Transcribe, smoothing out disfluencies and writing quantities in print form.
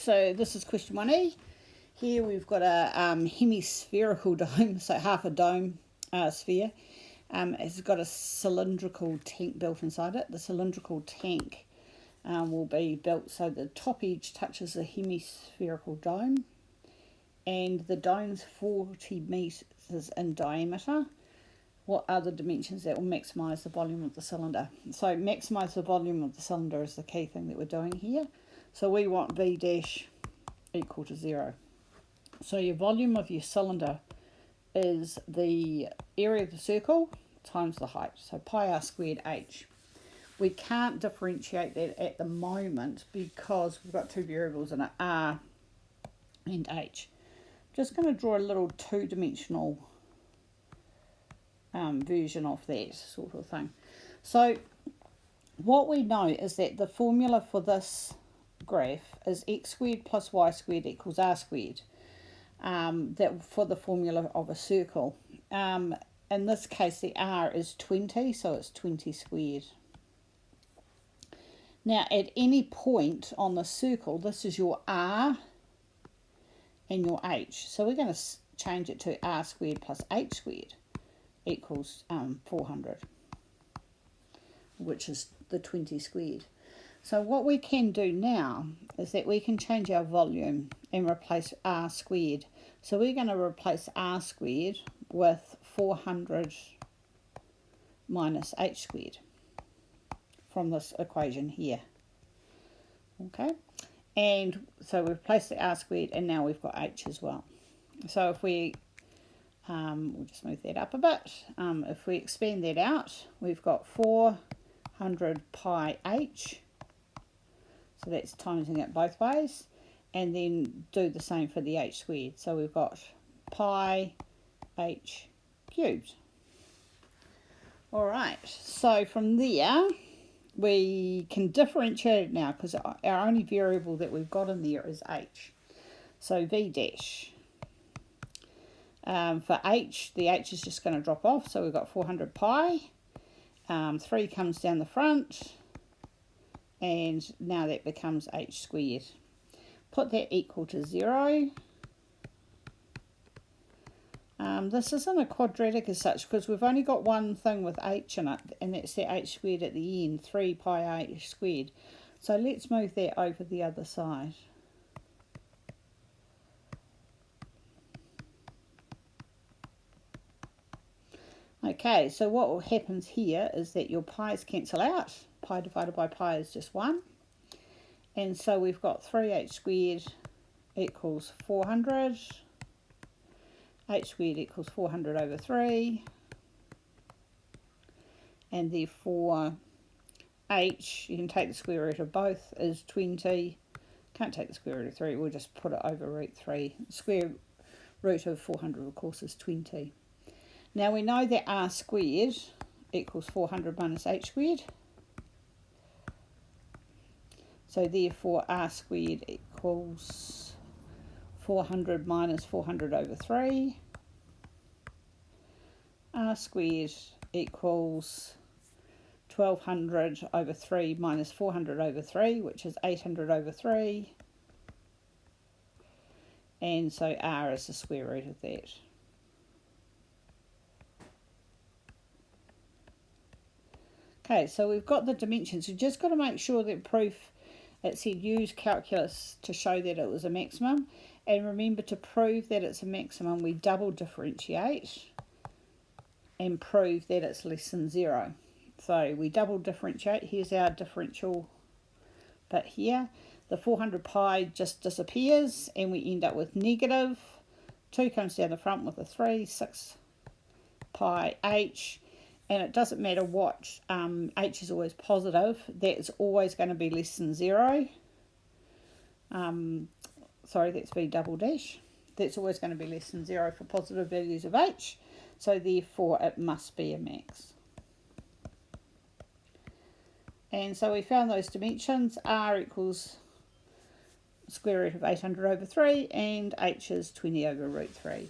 So this is question 1e. Here we've got a hemispherical dome, so half a dome sphere. It's got a cylindrical tank built inside it. The cylindrical tank will be built so the top edge touches the hemispherical dome, and the dome's 40 metres in diameter. What are the dimensions that will maximise the volume of the cylinder? So maximise the volume of the cylinder is the key thing that we're doing here. So we want V dash equal to 0. So your volume of your cylinder is the area of the circle times the height. So pi r squared h. We can't differentiate that at the moment because we've got two variables in it, r and h. Just going to draw a little two-dimensional version of that sort of thing. So what we know is that the formula for this graph is x squared plus y squared equals r squared. That for the formula of a circle. In this case the r is 20, so it's 20 squared. Now at any point on the circle, this is your r and your h. So we're going to change it to r squared plus h squared equals 400, which is the 20 squared. So what we can do now is that we can change our volume and replace r squared. So we're going to replace r squared with 400 minus h squared from this equation here. Okay, and so we've replaced the r squared and now we've got h as well. So if we, we'll just move that up a bit. If we expand that out, we've got 400 pi h. So that's timesing it both ways, and then do the same for the h squared. So we've got pi h cubed. All right, so from there we can differentiate it now because our only variable that we've got in there is h. So v dash. For h, the h is just going to drop off, so we've got 400 pi. 3 comes down the front, and now that becomes h squared. Put that equal to 0. This isn't a quadratic as such because we've only got one thing with h in it, and that's the h squared at the end, 3 pi h squared. So let's move that over the other side. Okay, so what happens here is that your pi's cancel out. Pi divided by pi is just 1. And so we've got 3h squared equals 400. H squared equals 400 over 3. And therefore h, you can take the square root of both, is 20. Can't take the square root of 3, we'll just put it over root 3. Square root of 400, of course, is 20. Now we know that r squared equals 400 minus h squared. So therefore r squared equals 400 minus 400 over 3. R squared equals 1200 over 3 minus 400 over 3, which is 800 over 3. And so r is the square root of that. Okay, so we've got the dimensions. We've just got to make sure that proof, it said use calculus to show that it was a maximum. And remember, to prove that it's a maximum, we double differentiate and prove that it's less than 0. So we double differentiate. Here's our differential bit here. The 400 pi just disappears and we end up with negative. 2 comes down the front with a 3, 6 pi h. And it doesn't matter what, h is always positive. That's always going to be less than 0. Sorry, that's v double dash. That's always going to be less than 0 for positive values of h. So therefore it must be a max. And so we found those dimensions. R equals square root of 800 over 3 and h is 20 over root 3.